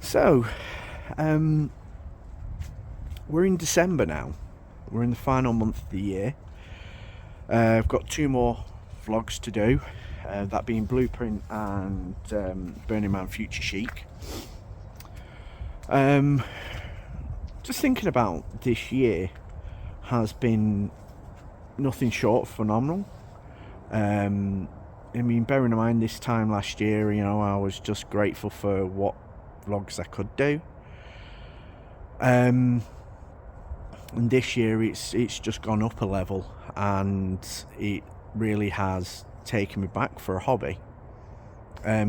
So, we're in December now. We're in the final month of the year. I've got two more vlogs to do, that being Blueprint and Burning Man Future Chic. Just thinking about this year has been nothing short of phenomenal. I mean, bearing in mind this time last year, I was just grateful for what vlogs I could do. And this year it's just gone up a level, and it really has taken me back for a hobby. I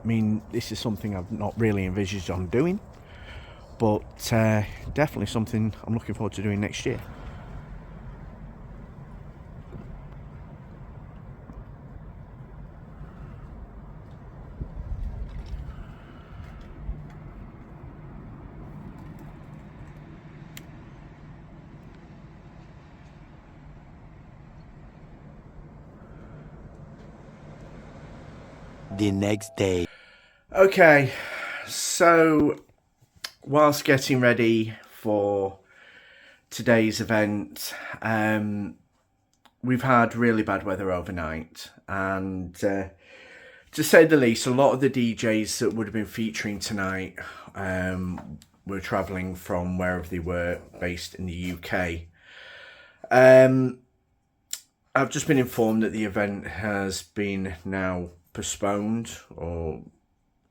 mean, this is something I've not really envisaged on doing, but definitely something I'm looking forward to doing next year. The next day. Okay, so whilst getting ready for today's event, we've had really bad weather overnight, and to say the least, a lot of the DJs that would have been featuring tonight were travelling from wherever they were, based in the UK. I've just been informed that the event has been now postponed, or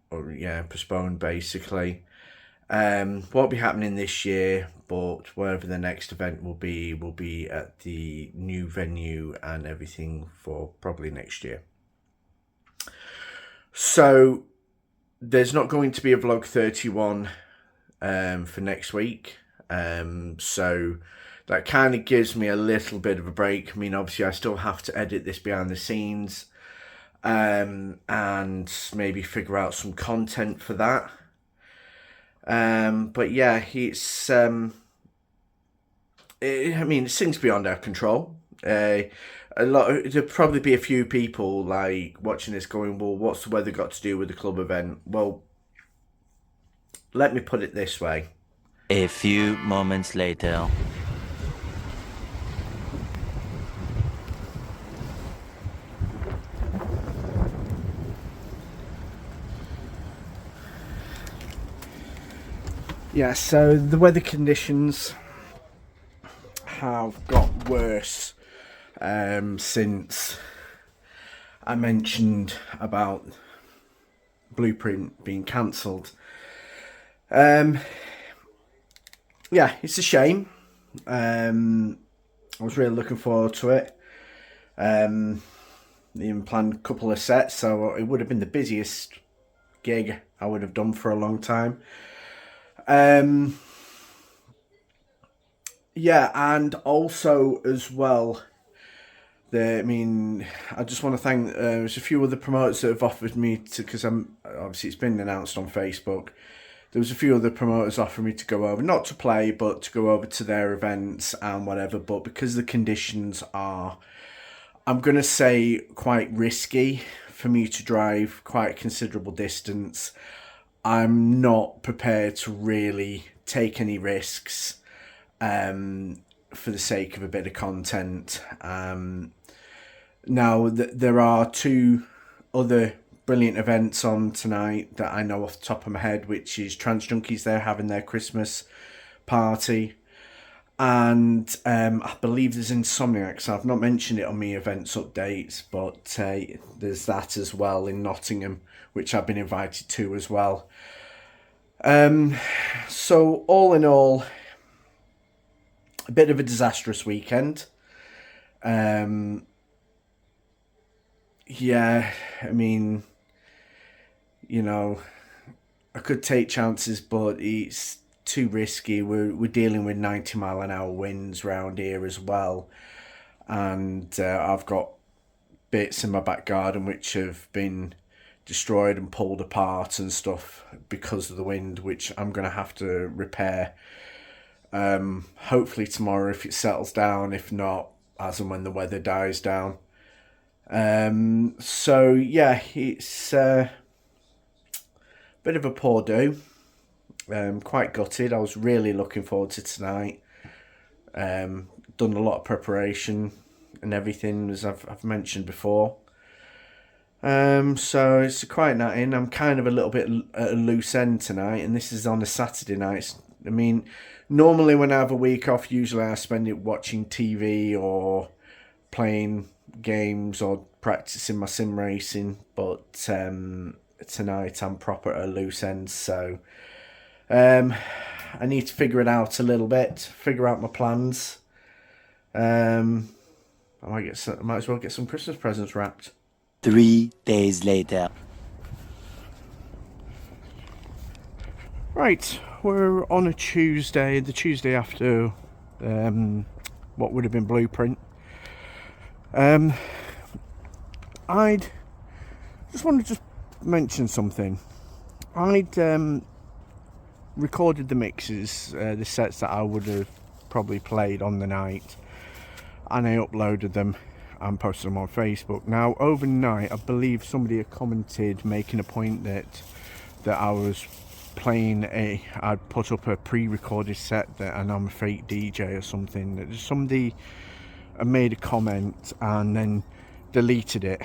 postponed basically. Won't be happening this year, but wherever the next event will be at the new venue and everything for probably next year. So there's not going to be a vlog 31 for next week. So that kind of gives me a little bit of a break. I mean, obviously I still have to edit this behind the scenes, and maybe figure out some content for that. But yeah, it's I mean, things beyond our control. There'll probably be a few people like watching this going, well, what's the weather got to do with the club event? Well, let me put it this way. A few moments later. Yeah, so the weather conditions have got worse since I mentioned about Blueprint being cancelled. Yeah, it's a shame. I was really looking forward to it. Even planned a couple of sets, so it would have been the busiest gig I would have done for a long time. Yeah, and also as well, I just want to thank, there's a few other promoters that have offered me to, because obviously it's been announced on Facebook, there was a few other promoters offering me to go over, not to play, but to go over to their events and whatever, but because the conditions are, I'm going to say, quite risky for me to drive quite a considerable distance, I'm not prepared to really take any risks for the sake of a bit of content. Now, there are two other brilliant events on tonight that I know off the top of my head, which is Trance Junkies. They're having their Christmas party. And I believe there's Insomniacs. I've not mentioned it on my events updates, but there's that as well in Nottingham, which I've been invited to as well. So all in all, a bit of a disastrous weekend. Yeah, I mean, I could take chances, but it's too risky. We're dealing with 90-mile-an-hour winds round here as well, and I've got bits in my back garden which have been destroyed and pulled apart and stuff because of the wind, which I'm going to have to repair. Hopefully tomorrow if it settles down, if not, as and when the weather dies down. So yeah, it's a bit of a poor do. Quite gutted. I was really looking forward to tonight. Done a lot of preparation and everything, as I've mentioned before. So it's a quiet night in. I'm kind of a little bit at a loose end tonight, and this is on a Saturday night. I mean, normally when I have a week off, usually I spend it watching TV or playing games or practicing my sim racing. But tonight I'm proper at a loose end, so I need to figure it out a little bit, figure out my plans. I might as well get some Christmas presents wrapped. 3 days later. Right, we're on a Tuesday, the Tuesday after what would have been Blueprint. I'd just want to just mention something. I'd recorded the mixes, the sets that I would have probably played on the night, and I uploaded them and posted them on Facebook. Now, overnight, I believe somebody had commented making a point that I was playing I'd put up a pre-recorded set and I'm a fake DJ or something. Somebody made a comment and then deleted it.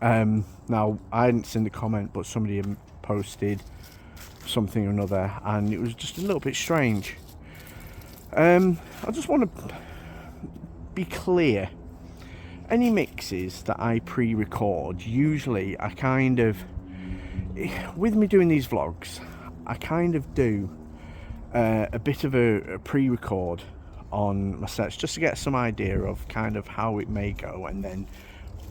Now, I hadn't seen the comment, but somebody had posted something or another, and it was just a little bit strange. I just want to be clear. Any mixes that I pre-record, usually I kind of, with me doing these vlogs, I kind of do a bit of a pre-record on my sets just to get some idea of kind of how it may go, and then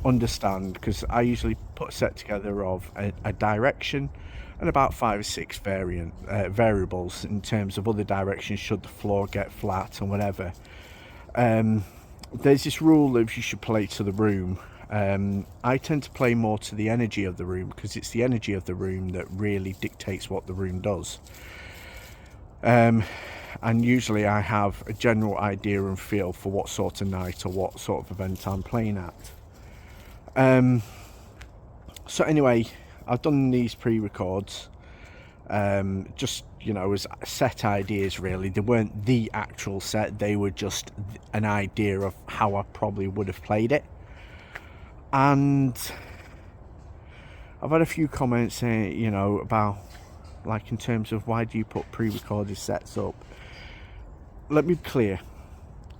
understand, because I usually put a set together of a direction and about 5 or 6 variables in terms of other directions should the floor get flat and whatever. There's this rule of you should play to the room. I tend to play more to the energy of the room, because it's the energy of the room that really dictates what the room does. And usually I have a general idea and feel for what sort of night or what sort of event I'm playing at. So anyway, I've done these pre-records, just, you know, as set ideas really. They weren't the actual set, they were just an idea of how I probably would have played it. And I've had a few comments saying, you know, about, like, in terms of why do you put pre-recorded sets up. Let me be clear.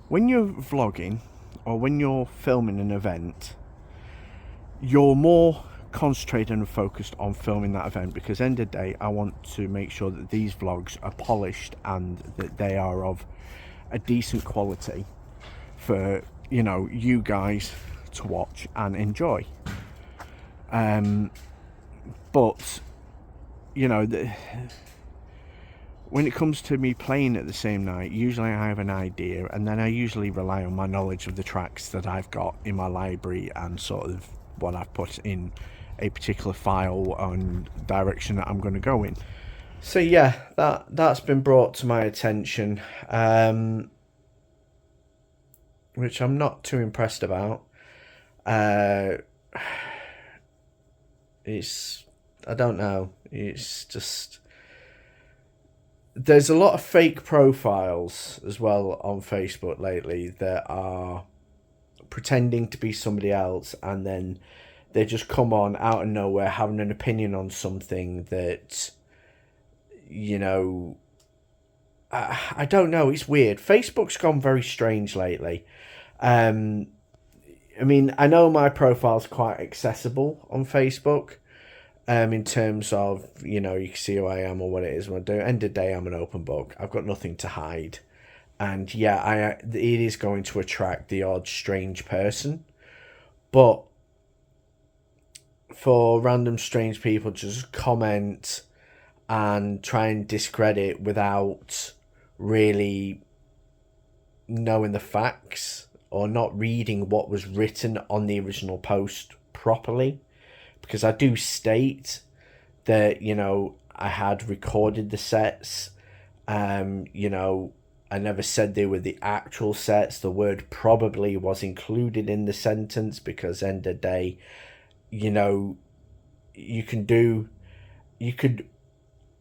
When you're vlogging or when you're filming an event, you're more concentrated and focused on filming that event, because end of the day I want to make sure that these vlogs are polished and that they are of a decent quality for, you know, you guys to watch and enjoy. But you know, when it comes to me playing at the same night, usually I have an idea, and then I usually rely on my knowledge of the tracks that I've got in my library and sort of what I've put in a particular file and direction that I'm going to go in. So yeah, that's been brought to my attention, which I'm not too impressed about. It's, I don't know, it's just, there's a lot of fake profiles as well on Facebook lately that are pretending to be somebody else, and then they just come on out of nowhere having an opinion on something that, you know, I don't know, it's weird. Facebook's gone very strange lately. I mean, I know my profile's quite accessible on Facebook, in terms of, you know, you can see who I am or what it is when I do. End of the day, I'm an open book. I've got nothing to hide. And yeah, it is going to attract the odd strange person. But for random strange people to just comment and try and discredit without really knowing the facts or not reading what was written on the original post properly, because I do state that, you know, I had recorded the sets, you know, I never said they were the actual sets. The word probably was included in the sentence, because end of the day, you know, you could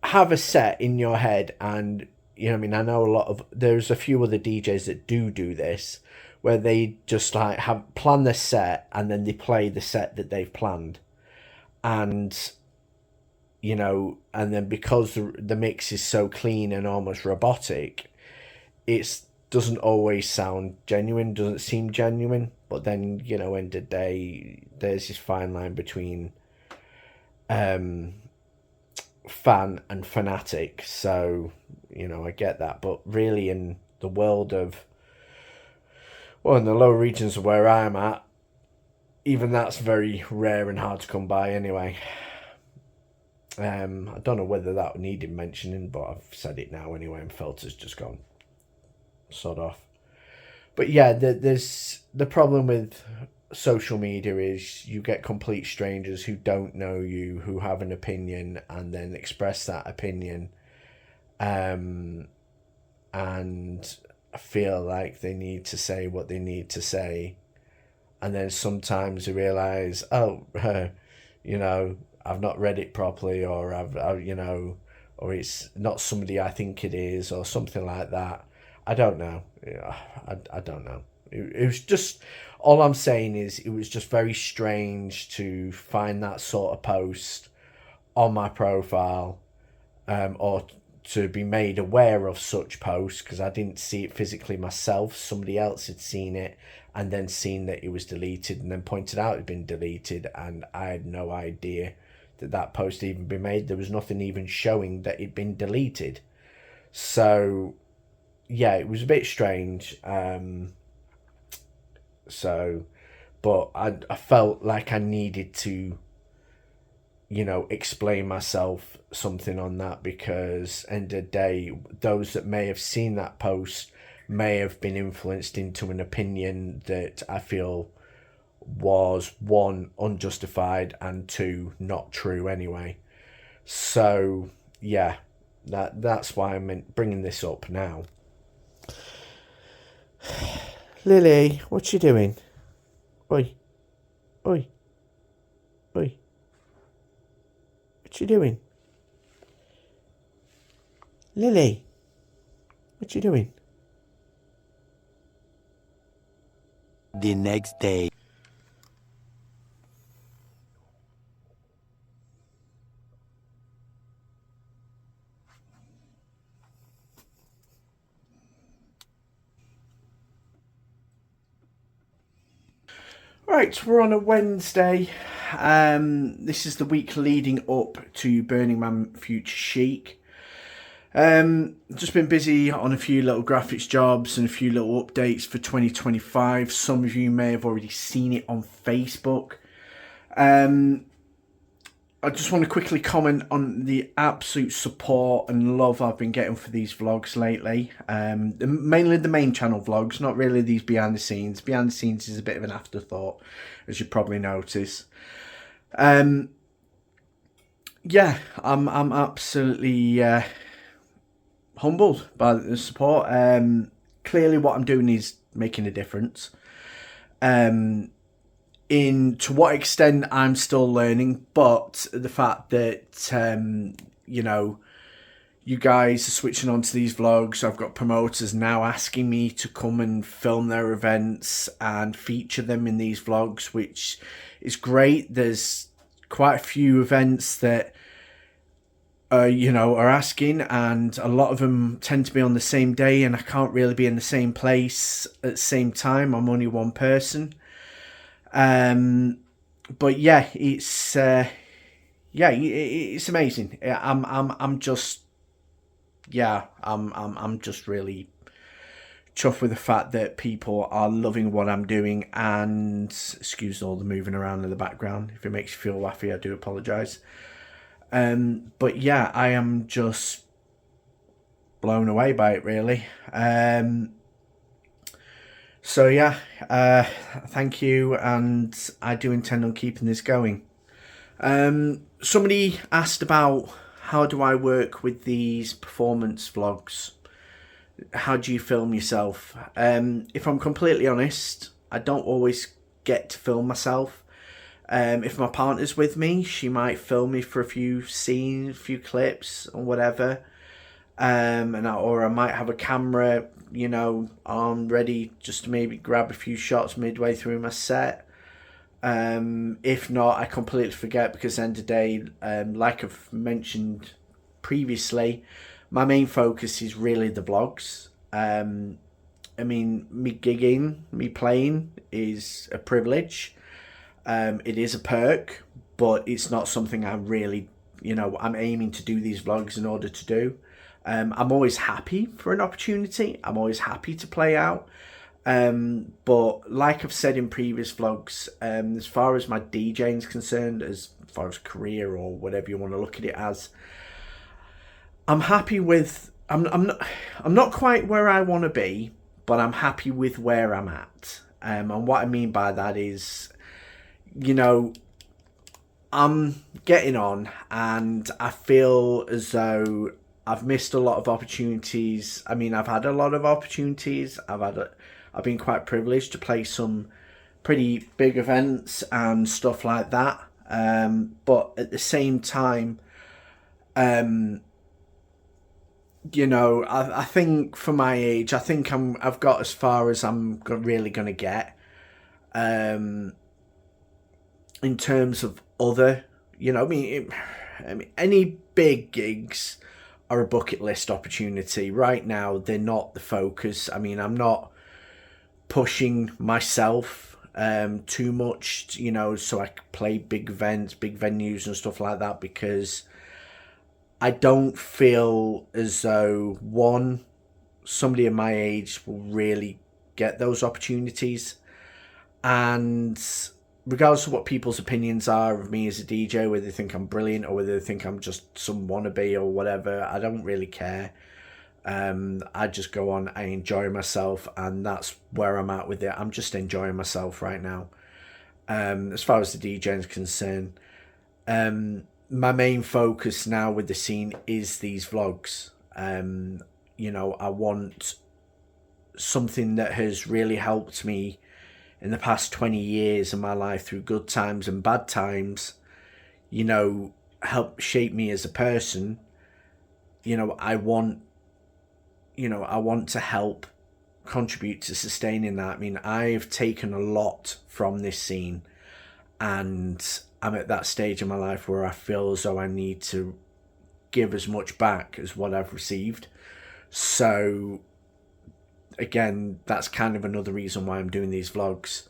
have a set in your head, and you know what I mean, I know there's a few other DJs that do this, where they just like have plan their set and then they play the set that they've planned, and you know, and then because the mix is so clean and almost robotic, it doesn't always sound genuine, doesn't seem genuine. But then, you know, end of the day, there's this fine line between fan and fanatic. So, you know, I get that. But really, in the world of, well, in the lower regions of where I'm at, even that's very rare and hard to come by anyway. I don't know whether that needed mentioning, but I've said it now anyway, and Filter's just gone sod off. But yeah, there's the problem with social media is you get complete strangers who don't know you, who have an opinion, and then express that opinion, and feel like they need to say what they need to say, and then sometimes they realise, oh, you know, I've not read it properly, or you know, or it's not somebody I think it is, or something like that. I don't know. I don't know. It was just, all I'm saying is it was just very strange to find that sort of post on my profile, or to be made aware of such posts, because I didn't see it physically myself. Somebody else had seen it and then seen that it was deleted and then pointed out it had been deleted, and I had no idea that post had even been made. There was nothing even showing that it'd been deleted. So yeah, it was a bit strange. But I felt like I needed to, you know, explain myself something on that, because end of the day, those that may have seen that post may have been influenced into an opinion that I feel was, one, unjustified, and two, not true anyway. So yeah, that's why I'm bringing this up now. Lily, what you doing? Oi, oi, oi. What you doing? Lily, what you doing? The next day. Right, we're on a Wednesday. This is the week leading up to Burning Man Future Chic. Just been busy on a few little graphics jobs and a few little updates for 2025. Some of you may have already seen it on Facebook. I just want to quickly comment on the absolute support and love I've been getting for these vlogs lately. Mainly the main channel vlogs, not really these behind the scenes. Behind the scenes is a bit of an afterthought, as you probably notice. Yeah, I'm absolutely humbled by the support. Clearly what I'm doing is making a difference. To what extent, I'm still learning, but the fact that you know, you guys are switching on to these vlogs. I've got promoters now asking me to come and film their events and feature them in these vlogs, which is great. There's quite a few events that you know, are asking, and a lot of them tend to be on the same day, and I can't really be in the same place at the same time. I'm only one person. But yeah, it's amazing. I'm just really chuffed with the fact that people are loving what I'm doing, and excuse all the moving around in the background. If it makes you feel waffy, I do apologise. But yeah, I am just blown away by it, really. So yeah, thank you, and I do intend on keeping this going. Somebody asked about how do I work with these performance vlogs? How do you film yourself? If I'm completely honest, I don't always get to film myself. If my partner's with me, she might film me for a few scenes, a few clips or whatever. Or I might have a camera, on ready just to maybe grab a few shots midway through my set. If not, I completely forget, because at the end of the day, like I've mentioned previously, my main focus is really the vlogs. Me gigging, me playing is a privilege. It is a perk, but it's not something I really, I'm aiming to do these vlogs in order to do. I'm always happy for an opportunity. I'm always happy to play out. But like I've said in previous vlogs, as far as my DJing is concerned, as far as career or whatever you want to look at it as, I'm happy with. I'm not quite where I want to be, but I'm happy with where I'm at. And what I mean by that is, I'm getting on, and I feel as though I've missed a lot of opportunities. I mean, I've had a lot of opportunities. I've been quite privileged to play some pretty big events and stuff like that. But at the same time, I think for my age, I think I've got as far as I'm really going to get. In terms of other, any big gigs are a bucket list opportunity. Right now, they're not the focus. I mean, I'm not pushing myself too much, so I can play big events, big venues and stuff like that, because I don't feel as though, one, somebody in my age will really get those opportunities. And regardless of what people's opinions are of me as a DJ, whether they think I'm brilliant or whether they think I'm just some wannabe or whatever, I don't really care. I just go on, I enjoy myself, and that's where I'm at with it. I'm just enjoying myself right now. As far as the DJing is concerned, my main focus now with the scene is these vlogs. I want something that has really helped me in the past 20 years of my life, through good times and bad times, help shape me as a person. I want to help contribute to sustaining that. I mean, I've taken a lot from this scene, and I'm at that stage in my life where I feel as though I need to give as much back as what I've received. So again, that's kind of another reason why I'm doing these vlogs.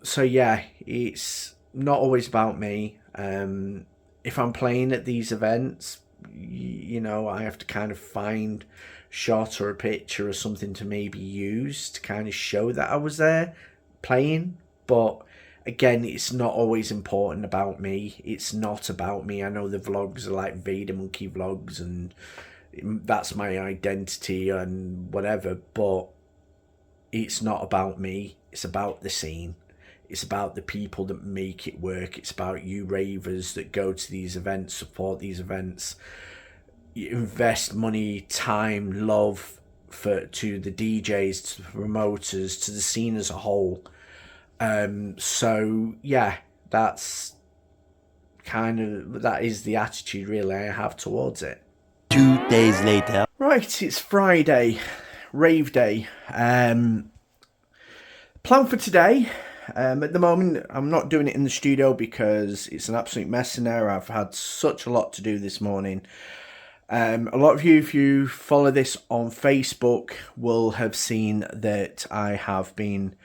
So yeah, it's not always about me. If I'm playing at these events, I have to kind of find shot or a picture or something to maybe use to kind of show that I was there playing. But again, it's not always important about me. It's not about me. I know the vlogs are like VaderMonkey vlogs, and that's my identity and whatever, but it's not about me. It's about the scene. It's about the people that make it work. It's about you ravers that go to these events, support these events, you invest money, time, love to the DJs, to the promoters, to the scene as a whole. So yeah, that is the attitude really I have towards it. 2 days later. Right, it's Friday, Rave Day. Plan for today. At the moment, I'm not doing it in the studio because it's an absolute mess in there. I've had such a lot to do this morning. A lot of you, if you follow this on Facebook, will have seen that I have been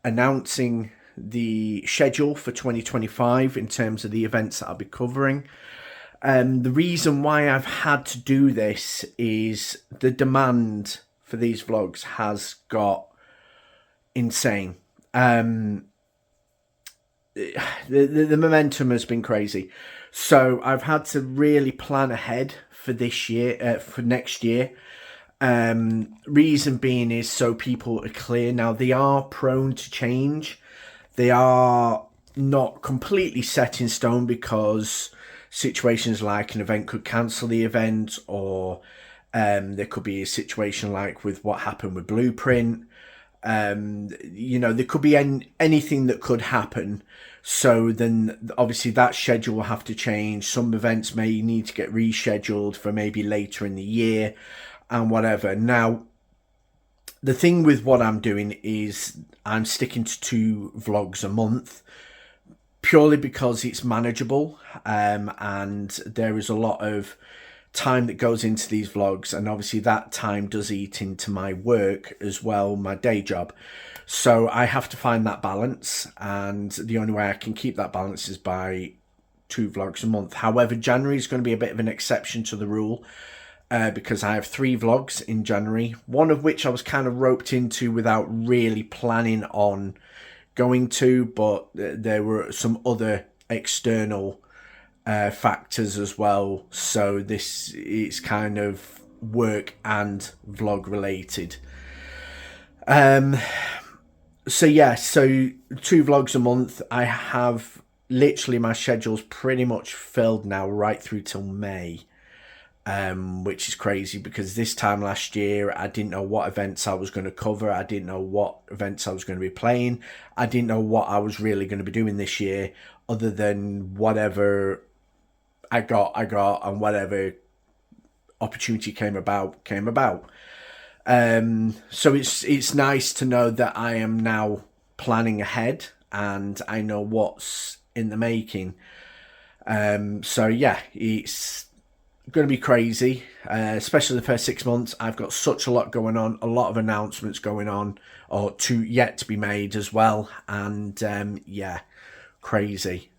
announcing the schedule for 2025 in terms of the events that I'll be covering. The reason why I've had to do this is the demand for these vlogs has got insane. The momentum has been crazy. So I've had to really plan ahead for this year, for next year. Reason being is so people are clear. Now, they are prone to change. They are not completely set in stone, because situations like an event could cancel the event, or there could be a situation like with what happened with Blueprint. You know, there could be anything that could happen. So then obviously that schedule will have to change. Some events may need to get rescheduled for maybe later in the year and whatever. Now, the thing with what I'm doing is I'm sticking to 2 vlogs a month, purely because it's manageable, and there is a lot of time that goes into these vlogs, and obviously that time does eat into my work as well, my day job. So I have to find that balance, and the only way I can keep that balance is by 2 vlogs a month. However, January is going to be a bit of an exception to the rule, because I have 3 vlogs in January, one of which I was kind of roped into without really planning on going to, but there were some other external factors as well, so this is kind of work and vlog related. So yeah, so 2 vlogs a month. I have literally, my schedule's pretty much filled now right through till May, which is crazy because this time last year I didn't know what events I was going to cover. I didn't know what events I was going to be playing. I didn't know what I was really going to be doing this year, other than whatever I got, and whatever opportunity came about. So it's nice to know that I am now planning ahead and I know what's in the making. So yeah, it's going to be crazy, especially the first 6 months. I've got such a lot going on, a lot of announcements going on, or yet to be made as well, and yeah, crazy.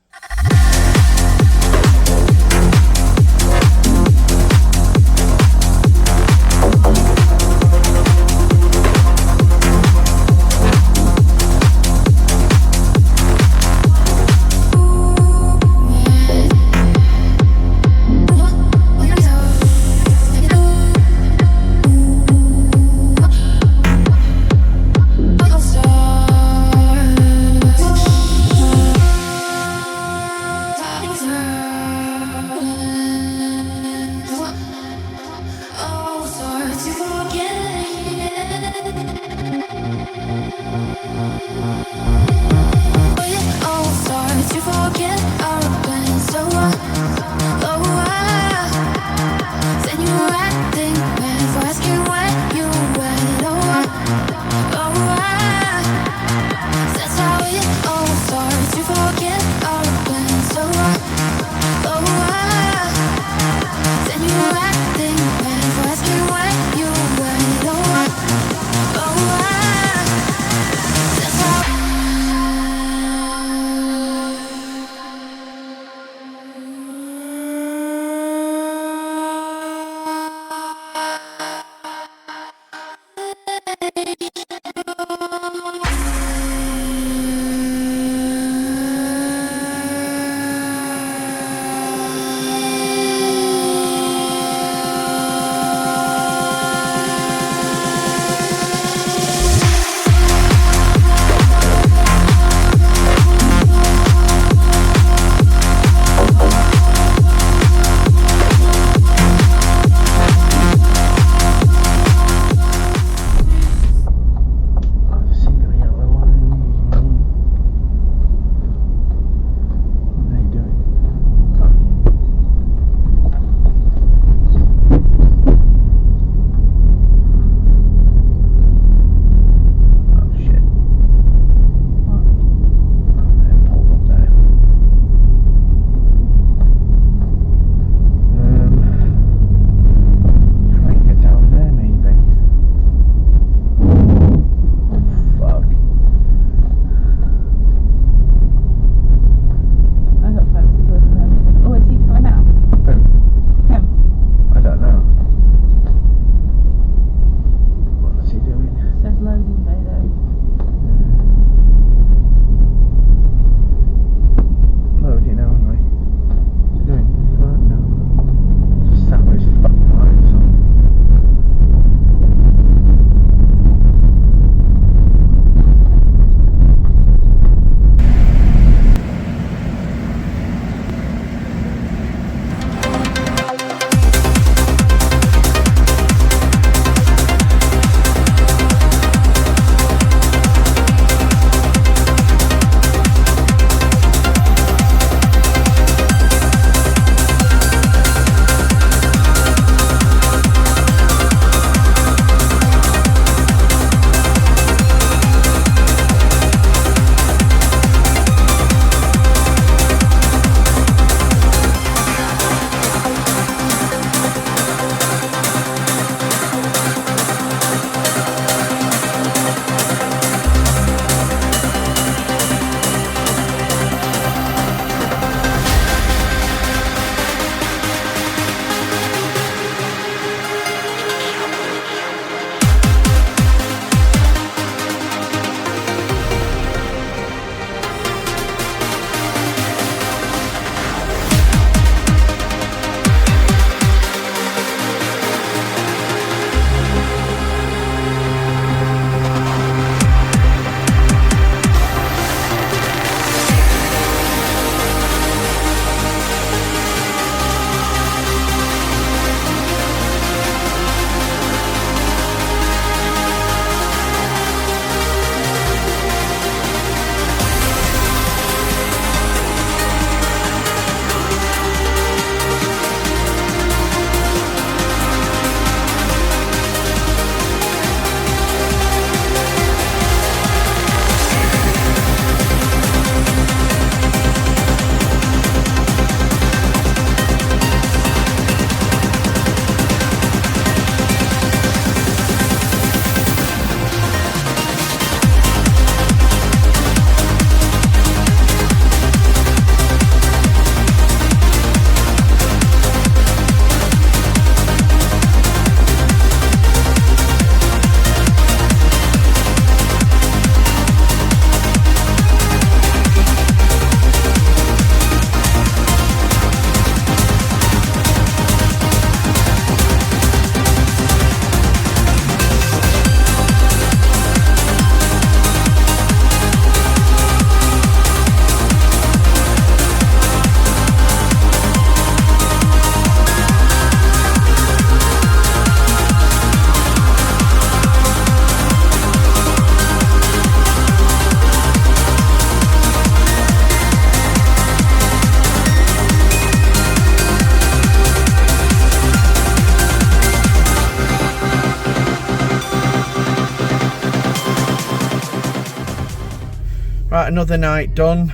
got another night done.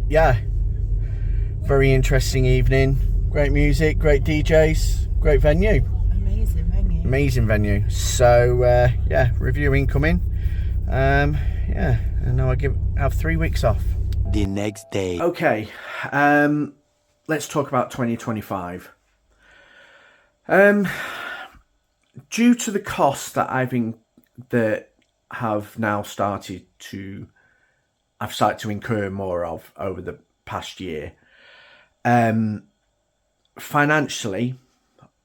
Yeah, very interesting evening. Great music, great DJs, great venue. Amazing venue. So yeah, review incoming. Yeah, and now I have 3 weeks off. The next day. Okay, let's talk about 2025. Due to the costs that have now started to incur more of over the past year. Financially,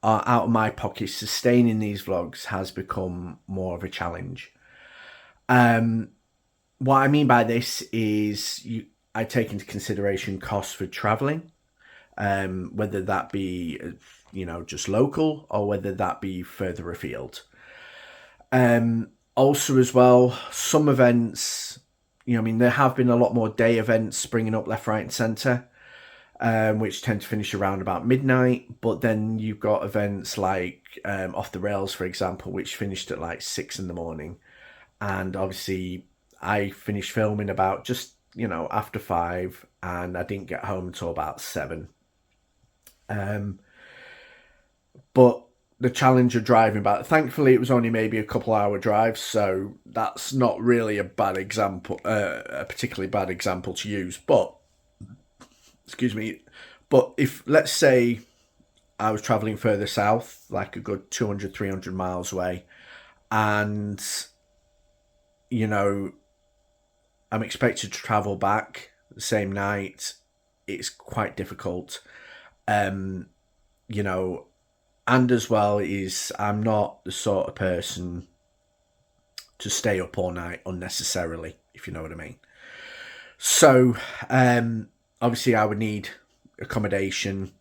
out of my pocket, sustaining these vlogs has become more of a challenge. What I mean by this is I take into consideration costs for traveling, whether that be, just local or whether that be further afield. Also as well, some events, there have been a lot more day events springing up left, right and centre, which tend to finish around about midnight. But then you've got events like Off the Rails, for example, which finished at like 6 a.m. And obviously I finished filming about just, after 5, and I didn't get home until about 7. But the challenge of driving back, thankfully it was only maybe a couple-hour drive, so that's not really a bad example, a particularly bad example to use. But, excuse me, but if, let's say, I was travelling further south, like a good 200, 300 miles away, and, I'm expected to travel back the same night, it's quite difficult. And as well is I'm not the sort of person to stay up all night unnecessarily, if you know what I mean. So, obviously I would need accommodation,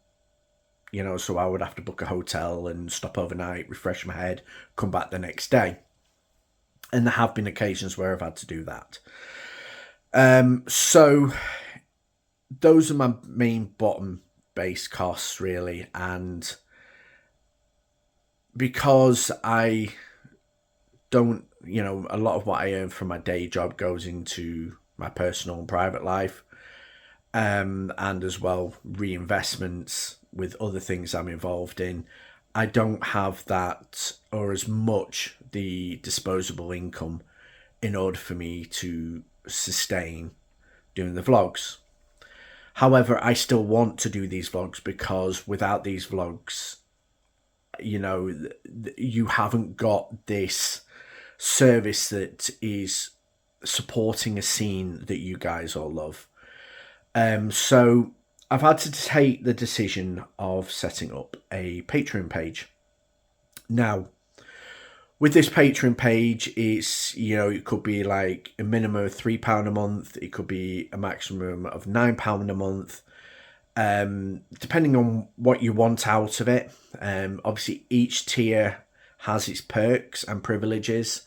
so I would have to book a hotel and stop overnight, refresh my head, come back the next day. And there have been occasions where I've had to do that. So those are my main bottom base costs really, and because I don't, a lot of what I earn from my day job goes into my personal and private life, and as well reinvestments with other things I'm involved in. I don't have that or as much the disposable income in order for me to sustain doing the vlogs. However, I still want to do these vlogs because without these vlogs, you haven't got this service that is supporting a scene that you guys all love. So I've had to take the decision of setting up a Patreon page. Now, with this Patreon page, it's, it could be like a minimum of £3 a month. It could be a maximum of £9 a month. Depending on what you want out of it. Obviously each tier has its perks and privileges,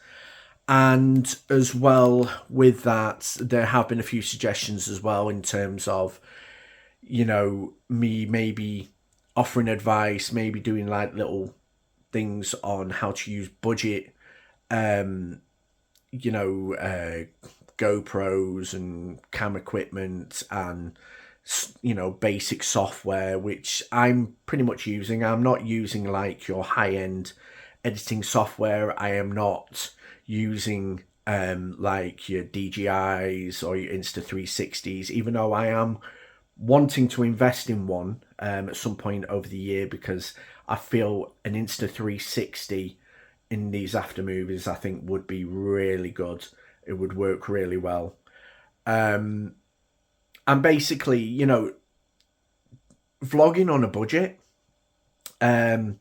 and as well with that there have been a few suggestions as well in terms of me maybe offering advice, maybe doing like little things on how to use budget GoPros and cam equipment and basic software, which I'm pretty much using. I'm not using like your high-end editing software. I am not using like your DJIs or your Insta360s, even though I am wanting to invest in one at some point over the year, because I feel an Insta360 in these after movies I think would be really good. It would work really well. And basically, vlogging on a budget, I'm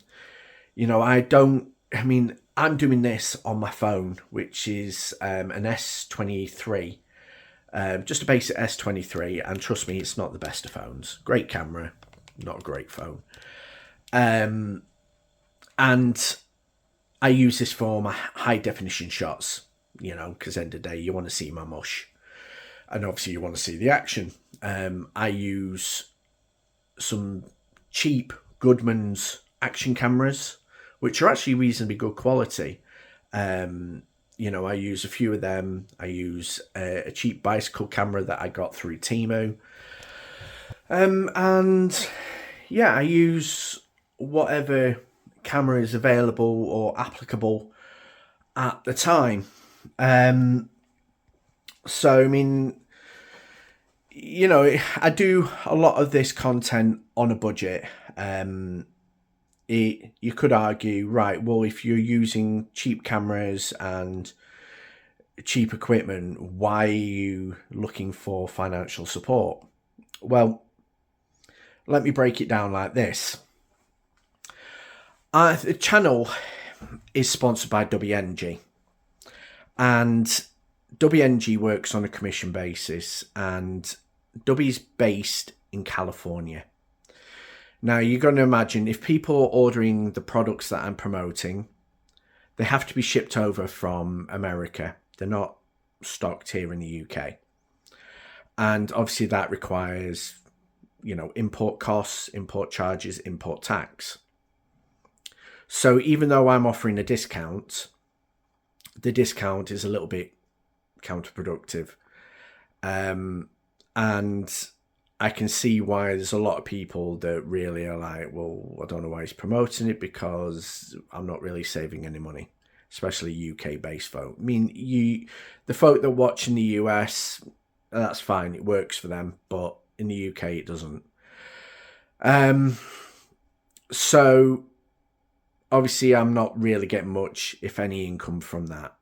doing this on my phone, which is an S23, just a basic S23, and trust me, it's not the best of phones. Great camera, not a great phone. And I use this for my high definition shots, because end of the day, you want to see my mush. And obviously you want to see the action. I use some cheap Goodman's action cameras, which are actually reasonably good quality. I use a few of them. I use a cheap bicycle camera that I got through Temu. And yeah, I use whatever camera is available or applicable at the time. So, I mean, I do a lot of this content on a budget. You could argue, right, well, if you're using cheap cameras and cheap equipment, why are you looking for financial support? Well, let me break it down like this. The channel is sponsored by WNG, and WNG works on a commission basis, and W's based in California. Now, you're going to imagine if people are ordering the products that I'm promoting, they have to be shipped over from America. They're not stocked here in the UK. And obviously that requires, import costs, import charges, import tax. So even though I'm offering a discount, the discount is a little bit counterproductive. And I can see why there's a lot of people that really are like, well, I don't know why he's promoting it, because I'm not really saving any money, especially UK-based folk. I mean, the folk that watch in the US, that's fine, it works for them, but in the UK it doesn't. So obviously I'm not really getting much, if any, income from that.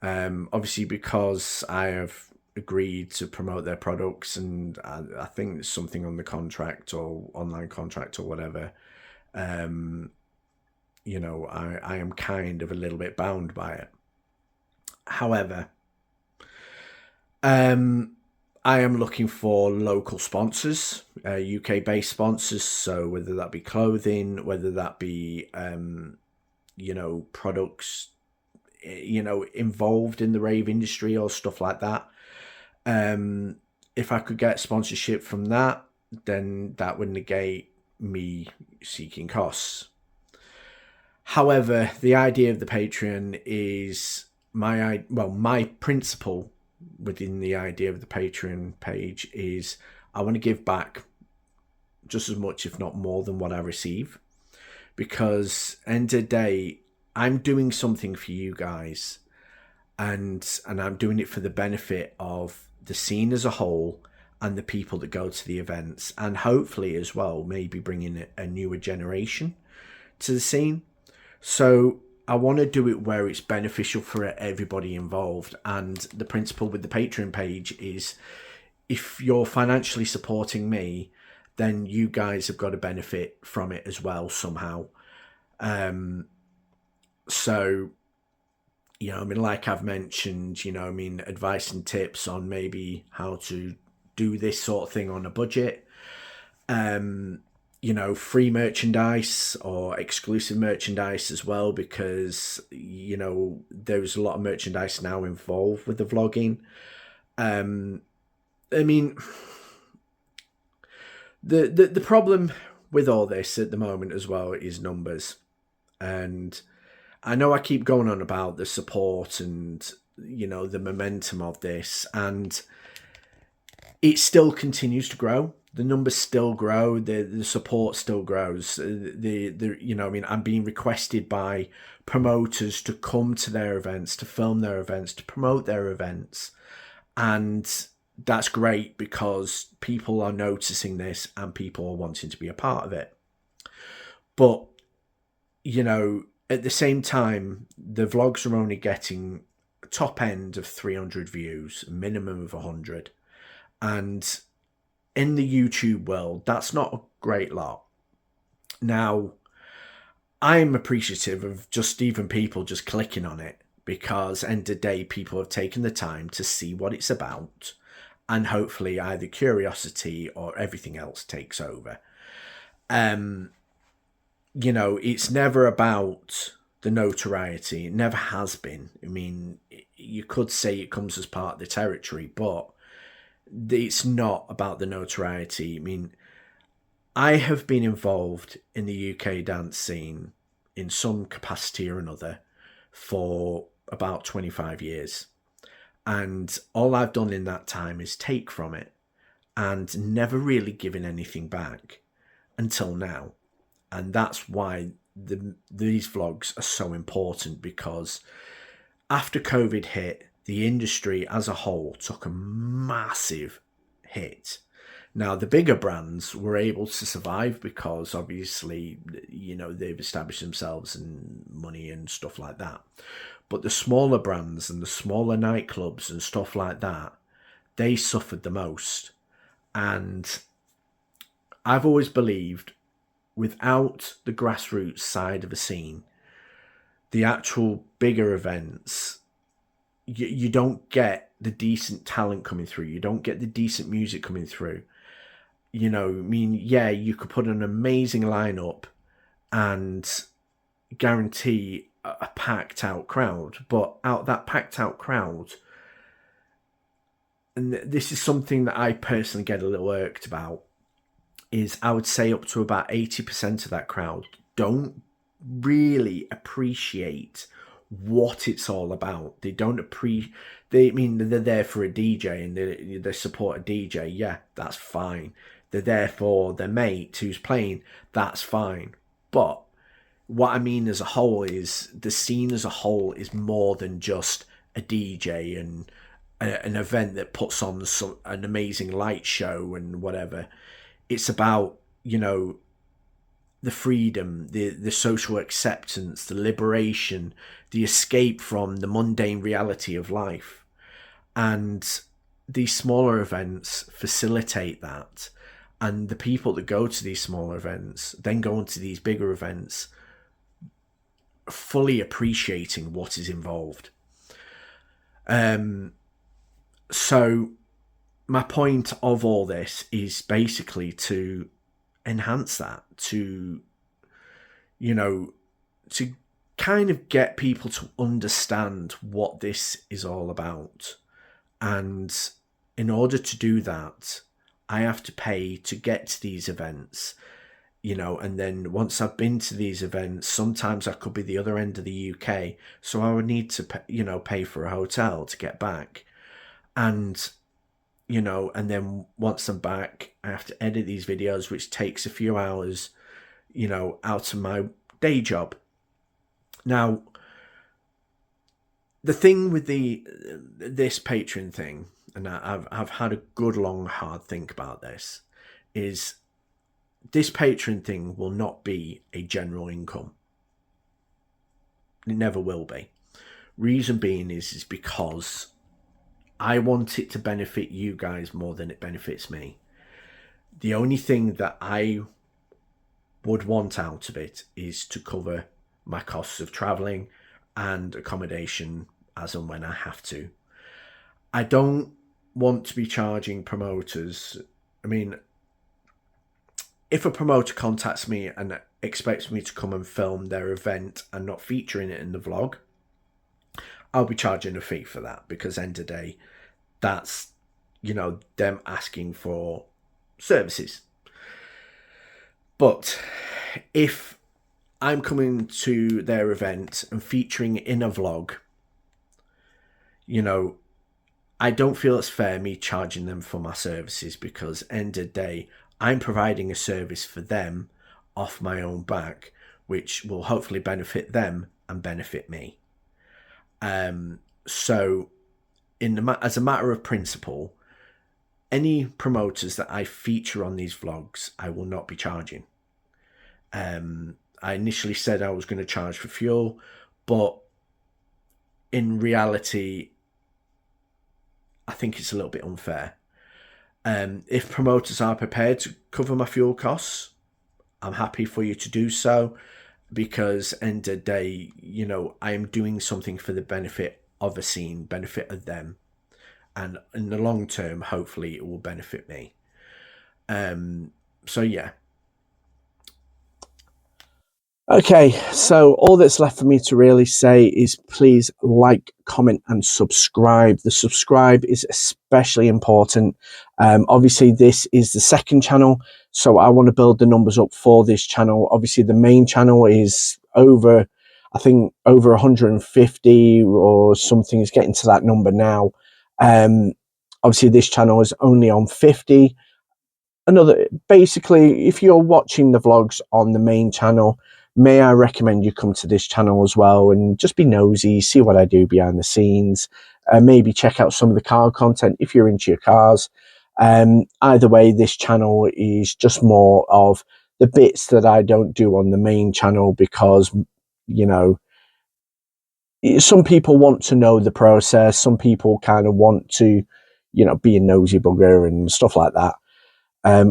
Obviously, because I have agreed to promote their products, and I think there's something on the contract or online contract or whatever, I am kind of a little bit bound by it. However, I am looking for local sponsors, UK-based sponsors, so whether that be clothing, whether that be, products, involved in the rave industry or stuff like that. If I could get sponsorship from that, then that would negate me seeking costs. However, the idea of the Patreon is my principle within the idea of the Patreon page is I want to give back just as much, if not more, than what I receive, because end of the day, I'm doing something for you guys, and I'm doing it for the benefit of the scene as a whole and the people that go to the events, and hopefully as well maybe bringing a newer generation to the scene. So I want to do it where it's beneficial for everybody involved, and the principle with the Patreon page is if you're financially supporting me, then you guys have got to benefit from it as well somehow. So, like I've mentioned, advice and tips on maybe how to do this sort of thing on a budget. Free merchandise or exclusive merchandise as well, because, there's a lot of merchandise now involved with the vlogging. The problem with all this at the moment as well is numbers. And I know I keep going on about the support and, the momentum of this, and it still continues to grow. The numbers still grow. The support still grows. I'm being requested by promoters to come to their events, to film their events, to promote their events. And that's great because people are noticing this and people are wanting to be a part of it. But, at the same time, the vlogs are only getting top end of 300 views, minimum of 100. And in the YouTube world, that's not a great lot. Now, I'm appreciative of just even people just clicking on it, because end of the day, people have taken the time to see what it's about, and hopefully either curiosity or everything else takes over. It's never about the notoriety. It never has been. I mean, you could say it comes as part of the territory, but it's not about the notoriety. I mean, I have been involved in the UK dance scene in some capacity or another for about 25 years. And all I've done in that time is take from it and never really given anything back until now. And that's why these vlogs are so important, because after COVID hit, the industry as a whole took a massive hit. Now, the bigger brands were able to survive because obviously, they've established themselves and money and stuff like that. But the smaller brands and the smaller nightclubs and stuff like that, they suffered the most. And I've always believed, without the grassroots side of a scene, the actual bigger events, you don't get the decent talent coming through. You don't get the decent music coming through. You could put an amazing lineup and guarantee a packed out crowd, but out that packed out crowd, and this is something that I personally get a little irked about, is I would say up to about 80% of that crowd don't really appreciate what it's all about. They don't they're there for a DJ and they support a DJ. Yeah, that's fine. They're there for their mate who's playing. That's fine. But what I mean as a whole is the scene as a whole is more than just a DJ and an event that puts on an amazing light show and whatever. It's about, the freedom, the social acceptance, the liberation, the escape from the mundane reality of life. And these smaller events facilitate that. And the people that go to these smaller events then go into these bigger events fully appreciating what is involved. So my point of all this is basically to enhance that, to kind of get people to understand what this is all about. And in order to do that, I have to pay to get to these events, and then once I've been to these events, sometimes I could be the other end of the UK, so I would need to pay for a hotel to get back. And and then once I'm back, I have to edit these videos, which takes a few hours, out of my day job. Now, the thing with this Patreon thing, and I've had a good long hard think about this, is this Patreon thing will not be a general income. It never will be. Reason being is because I want it to benefit you guys more than it benefits me. The only thing that I would want out of it is to cover my costs of traveling and accommodation as and when I have to. I don't want to be charging promoters. I mean, if a promoter contacts me and expects me to come and film their event and not featuring it in the vlog, I'll be charging a fee for that, because end of the day, that's, them asking for services. But if I'm coming to their event and featuring in a vlog, I don't feel it's fair me charging them for my services, because end of the day, I'm providing a service for them off my own back, which will hopefully benefit them and benefit me. So as a matter of principle, any promoters that I feature on these vlogs, I will not be charging. I initially said I was going to charge for fuel, but in reality, I think it's a little bit unfair. If promoters are prepared to cover my fuel costs, I'm happy for you to do so, because end of the day, I am doing something for the benefit of a scene, benefit of them, and in the long term, hopefully it will benefit me. So yeah. Okay, so all that's left for me to really say is please like, comment and subscribe. The subscribe is especially important. Obviously, this is the second channel, so I want to build the numbers up for this channel. Obviously, the main channel is over, I think over 150 or something is getting to that number now. Obviously, this channel is only on 50. Basically, if you're watching the vlogs on the main channel, may I recommend you come to this channel as well and just be nosy, see what I do behind the scenes, maybe check out some of the car content if you're into your cars. Either way, this channel is just more of the bits that I don't do on the main channel because, you know, some people want to know the process. Some people kind of want to, you know, be a nosy bugger and stuff like that.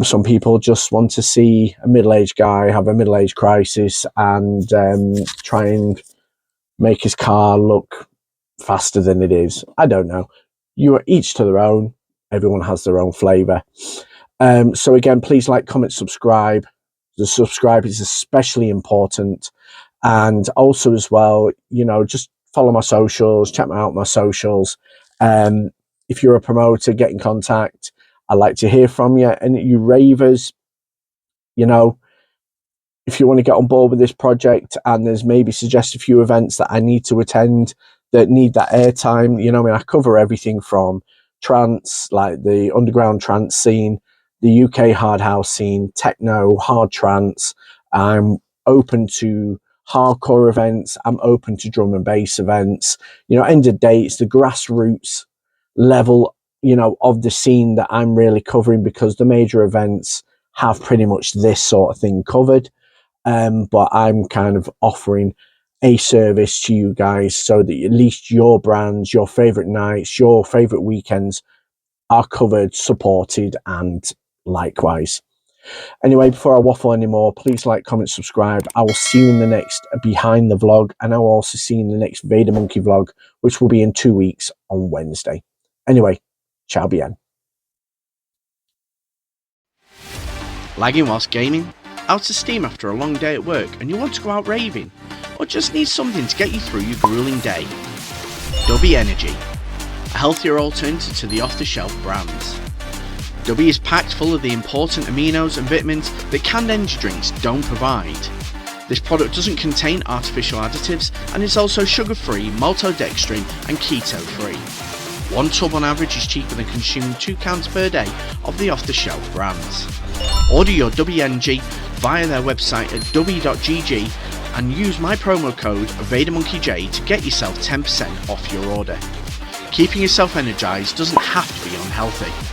Some people just want to see a middle-aged guy have a middle-age crisis and try and make his car look faster than it is. I don't know. You are each to their own. Everyone has their own flavour. So again, please like, comment, subscribe. The subscribe is especially important. And also as well, you know, just follow my socials, check out my socials. If you're a promoter, get in contact. I'd like to hear from you. And you ravers, you know, if you want to get on board with this project and there's maybe suggest a few events that I need to attend that need that airtime, you know, I mean, I cover everything from trance, like the underground trance scene, the UK hard house scene, techno, hard trance. I'm open to hardcore events. I'm open to drum and bass events. You know, end of day, it's the grassroots level, you know, of the scene that I'm really covering, because the major events have pretty much this sort of thing covered. But I'm kind of offering a service to you guys so that at least your brands, your favorite nights, your favorite weekends are covered, supported, and likewise. Anyway, before I waffle anymore, please like, comment, subscribe. I will see you in the next Behind the Vlog, and I will also see you in the next VaderMonkey vlog, which will be in 2 weeks on Wednesday. Anyway, ciao bien. Lagging whilst gaming? Out of steam after a long day at work and you want to go out raving? Or just need something to get you through your grueling day? Dubby Energy, a healthier alternative to the off-the-shelf brands. Dubby is packed full of the important aminos and vitamins that canned energy drinks don't provide. This product doesn't contain artificial additives and is also sugar-free, maltodextrin and keto-free. One tub on average is cheaper than consuming 2 cans per day of the off-the-shelf brands. Order your Dubby Energy via their website at dubby.gg and use my promo code VaderMonkeyJ to get yourself 10% off your order. Keeping yourself energized doesn't have to be unhealthy.